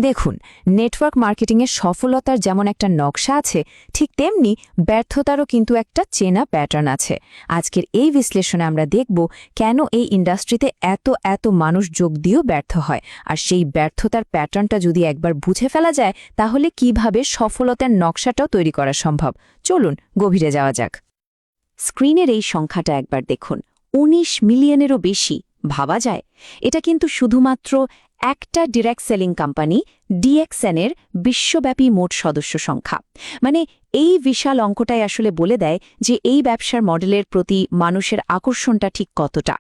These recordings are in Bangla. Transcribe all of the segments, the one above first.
দেখুন, নেটওয়ার্ক মার্কেটিংয়ের সফলতার যেমন একটা নকশা আছে, ঠিক তেমনি ব্যর্থতারও কিন্তু একটা চেনা প্যাটার্ন আছে। আজকের এই বিশ্লেষণে আমরা দেখব কেন এই ইন্ডাস্ট্রিতে এত এত মানুষ যোগ দিয়েও ব্যর্থ হয়, আর সেই ব্যর্থতার প্যাটার্নটা যদি একবার বুঝে ফেলা যায়, তাহলে কিভাবে সফলতার নকশাটাও তৈরি করা সম্ভব। চলুন গভীরে যাওয়া যাক। স্ক্রিনের এই সংখ্যাটা একবার দেখুন, ১৯ মিলিয়নেরও বেশি। ভাবা যায়, এটা কিন্তু শুধুমাত্র একটা ডিরেক্ট সেলিং কোম্পানি ডিএক্সএনের বিশ্বব্যাপী মোট সদস্য সংখ্যা। মানে এই বিশাল অঙ্কটাই আসলে বলে দেয় যে এই ব্যবসার মডেলের প্রতি মানুষের আকর্ষণটা ঠিক কতটা।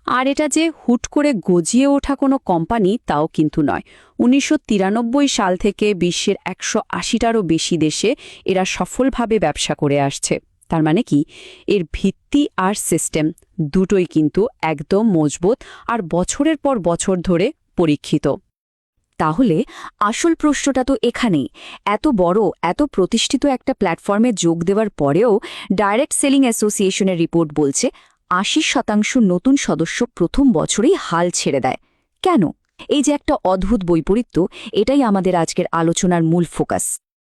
আর এটা যে হুট করে গজিয়ে ওঠা কোনো কোম্পানি তাও কিন্তু নয়। ১৯৯৩ সাল থেকে বিশ্বের ১৮০টারও বেশি দেশে এরা সফলভাবে ব্যবসা করে আসছে। তার মানে কি, এর ভিত্তি আর সিস্টেম দুটোই কিন্তু একদম মজবুত আর বছরের পর বছর ধরে পরীক্ষিত। তাহলে আসল প্রশ্নটা তো এখানেই, এত বড় এত প্রতিষ্ঠিত একটা প্ল্যাটফর্মে যোগ দেওয়ার পরেও ডাইরেক্ট সেলিং অ্যাসোসিয়েশনের রিপোর্ট বলছে ৮০% নতুন সদস্য প্রথম বছরেই হাল ছেড়ে দেয়। কেন? এই যে একটা অদ্ভুত বৈপরীত্য, এটাই আমাদের আজকের আলোচনার মূল ফোকাস।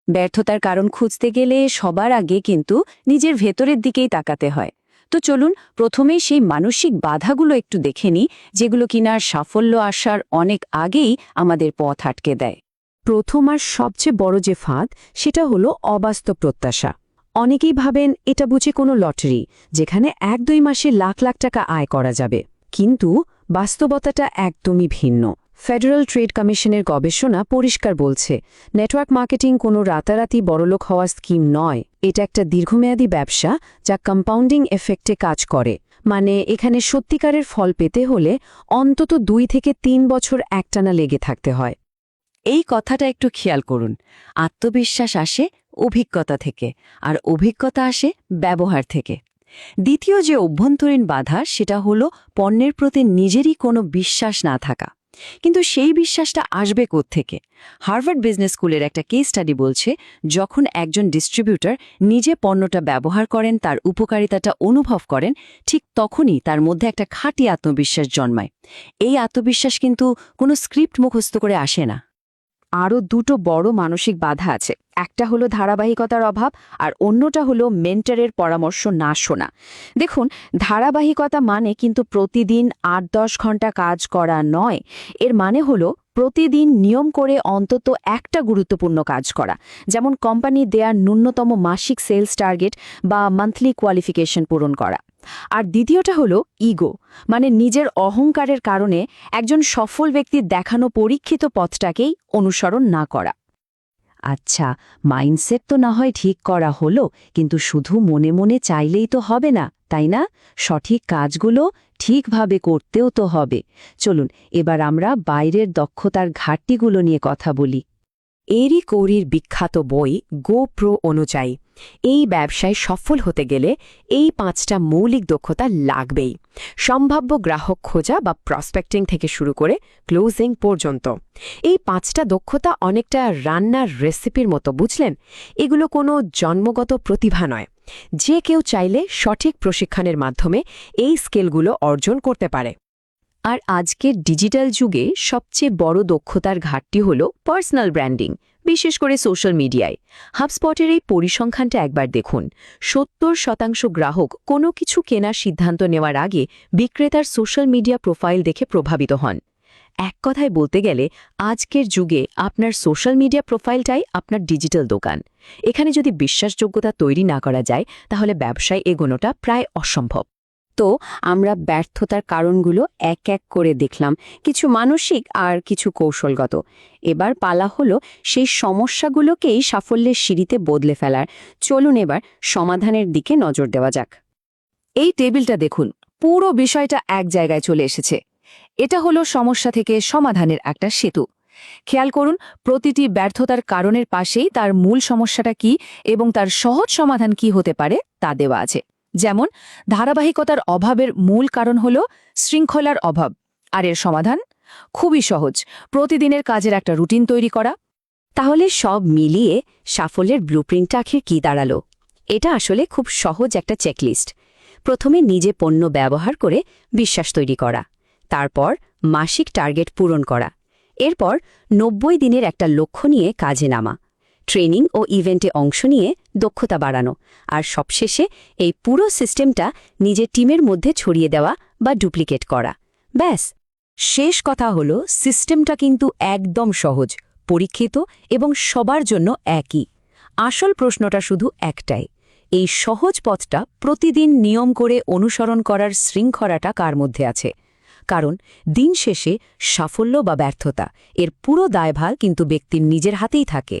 ব্যর্থতার কারণ খুঁজতে গেলে সবার আগে কিন্তু নিজের ভেতরের দিকেই তাকাতে হয়। তো চলুন প্রথমেই সেই মানসিক বাধাগুলো একটু দেখে নিই, যেগুলো কিনা সাফল্য আসার অনেক আগেই আমাদের পথ আটকে দেয়। প্রথম আর সবচেয়ে বড় যে ফাঁদ, সেটা হলো অবাস্তব প্রত্যাশা। অনেকেই ভাবেন এটা বুঝি কোনো লটারি, যেখানে ১-২ মাসে লাখ লাখ টাকা আয় করা যাবে। কিন্তু বাস্তবতাটা একদমই ভিন্ন। ফেডারেল ট্রেড কমিশনের গবেষণা পরিষ্কার বলছে, নেটওয়ার্ক মার্কেটিং কোনো রাতারাতি বড়লোক হওয়ার স্কিম নয়। এটা একটা দীর্ঘমেয়াদী ব্যবসা যা কম্পাউন্ডিং এফেক্টে কাজ করে। মানে এখানে সত্যিকারের ফল পেতে হলে অন্তত ২ থেকে ৩ বছর একটানা লেগে থাকতে হয়। এই কথাটা একটু খেয়াল করুন। আত্মবিশ্বাস আসে অভিজ্ঞতা থেকে, আর অভিজ্ঞতা আসে ব্যবহার থেকে। দ্বিতীয় যে অভ্যন্তরীণ বাধা, সেটা হলো পণ্যের প্রতি নিজেরই কোনো বিশ্বাস না থাকা। কিন্তু সেই বিশ্বাসটা আসবে কোত্থেকে? হার্ভার্ড বিজনেস স্কুলের একটা কেস স্টাডি বলছে, যখন একজন ডিস্ট্রিবিউটর নিজে পণ্যটা ব্যবহার করেন, তার উপকারিতাটা অনুভব করেন, ঠিক তখনই তার মধ্যে একটা খাঁটি আত্মবিশ্বাস জন্মায়। এই আত্মবিশ্বাস কিন্তু কোনো স্ক্রিপ্ট মুখস্থ করে আসে না। আরও দুটো বড় মানসিক বাধা আছে। একটা হলো ধারাবাহিকতার অভাব, আর অন্যটা হলো মেন্টরের পরামর্শ না শোনা। দেখুন, ধারাবাহিকতা মানে কিন্তু প্রতিদিন ৮-১০ ঘন্টা কাজ করা নয়। এর মানে হলো প্রতিদিন নিয়ম করে অন্তত একটা গুরুত্বপূর্ণ কাজ করা, যেমন কোম্পানি দেয়ার ন্যূনতম মাসিক সেলস টার্গেট বা মান্থলি কোয়ালিফিকেশন পূরণ করা। আর দ্বিতীয়টা হলো ইগো, মানে নিজের অহংকারের কারণে একজন সফল ব্যক্তির দেখানো পরীক্ষিত পথটাকেই অনুসরণ না করা। আচ্ছা, মাইন্ডসেট তো না হয় ঠিক করা হলো, কিন্তু শুধু মনে মনে চাইলেই তো হবে না, তাই না? সঠিক কাজগুলো ঠিকভাবে করতেও তো হবে। চলুন এবার আমরা বাইরের দক্ষতার ঘাটতিগুলো নিয়ে কথা বলি। এরিক ওরির বিখ্যাত বই গো প্রো অনুযায়ী এই ব্যবসায় সফল হতে গেলে এই ৫টা মৌলিক দক্ষতা লাগবেই। সম্ভাব্য গ্রাহক খোঁজা বা প্রসপেক্টিং থেকে শুরু করে ক্লোজিং পর্যন্ত। এই ৫টা দক্ষতা অনেকটা রান্নার রেসিপির মতো, বুঝলেন? এগুলো কোনো জন্মগত প্রতিভা নয়। যে কেউ চাইলে সঠিক প্রশিক্ষণের মাধ্যমে এই স্কিলগুলো অর্জন করতে পারে। আর আজকের ডিজিটাল যুগে সবচেয়ে বড় দক্ষতার ঘাটতি হল পার্সোনাল ব্র্যান্ডিং, বিশেষ করে সোশ্যাল মিডিয়ায়। হাবস্পটের এই পরিসংখ্যানটা একবার দেখুন। ৭০% গ্রাহক কোনো কিছু কেনার সিদ্ধান্ত নেওয়ার আগে বিক্রেতার সোশ্যাল মিডিয়া প্রোফাইল দেখে প্রভাবিত হন। এক কথায় বলতে গেলে আজকের যুগে আপনার সোশ্যাল মিডিয়া প্রোফাইলটাই আপনার ডিজিটাল দোকান। এখানে যদি বিশ্বাসযোগ্যতা তৈরি না করা যায়, তাহলে ব্যবসায় এগোনোটা প্রায় অসম্ভব। তো আমরা ব্যর্থতার কারণগুলো এক এক করে দেখলাম, কিছু মানসিক আর কিছু কৌশলগত। এবার পালা হলো সেই সমস্যাগুলোকেই সাফল্যের সিঁড়িতে বদলে ফেলার। চলুন এবার সমাধানের দিকে নজর দেওয়া যাক। এই টেবিলটা দেখুন, পুরো বিষয়টা এক জায়গায় চলে এসেছে। এটা হলো সমস্যা থেকে সমাধানের একটা সেতু। খেয়াল করুন, প্রতিটি ব্যর্থতার কারণের পাশেই তার মূল সমস্যাটা কি এবং তার সহজ সমাধান কি হতে পারে তা দেওয়া আছে। যেমন ধারাবাহিকতার অভাবের মূল কারণ হল শৃঙ্খলার অভাব, আর এর সমাধান খুবই সহজ, প্রতিদিনের কাজের একটা রুটিন তৈরি করা। তাহলে সব মিলিয়ে সাফল্যের ব্লুপ্রিন্টটা আখের কি দাঁড়ালো? এটা আসলে খুব সহজ একটা চেকলিস্ট। প্রথমে নিজে পণ্য ব্যবহার করে বিশ্বাস তৈরি করা, তারপর মাসিক টার্গেট পূরণ করা, এরপর 90 দিনের একটা লক্ষ্য নিয়ে কাজে নামা, ট্রেনিং ও ইভেন্টে অংশ নিয়ে দক্ষতা বাড়ানো, আর সবশেষে এই পুরো সিস্টেমটা নিজের টিমের মধ্যে ছড়িয়ে দেওয়া বা ডুপ্লিকেট করা। ব্যাস। শেষ কথা হলো, সিস্টেমটা কিন্তু একদম সহজ, পরীক্ষিত এবং সবার জন্য একই। আসল প্রশ্নটা শুধু একটাই, এই সহজ পথটা প্রতিদিন নিয়ম করে অনুসরণ করার শৃঙ্খলাটা কার মধ্যে আছে? কারণ দিন শেষে সাফল্য বা ব্যর্থতা এর পুরো দায়ভার কিন্তু ব্যক্তির নিজের হাতেই থাকে।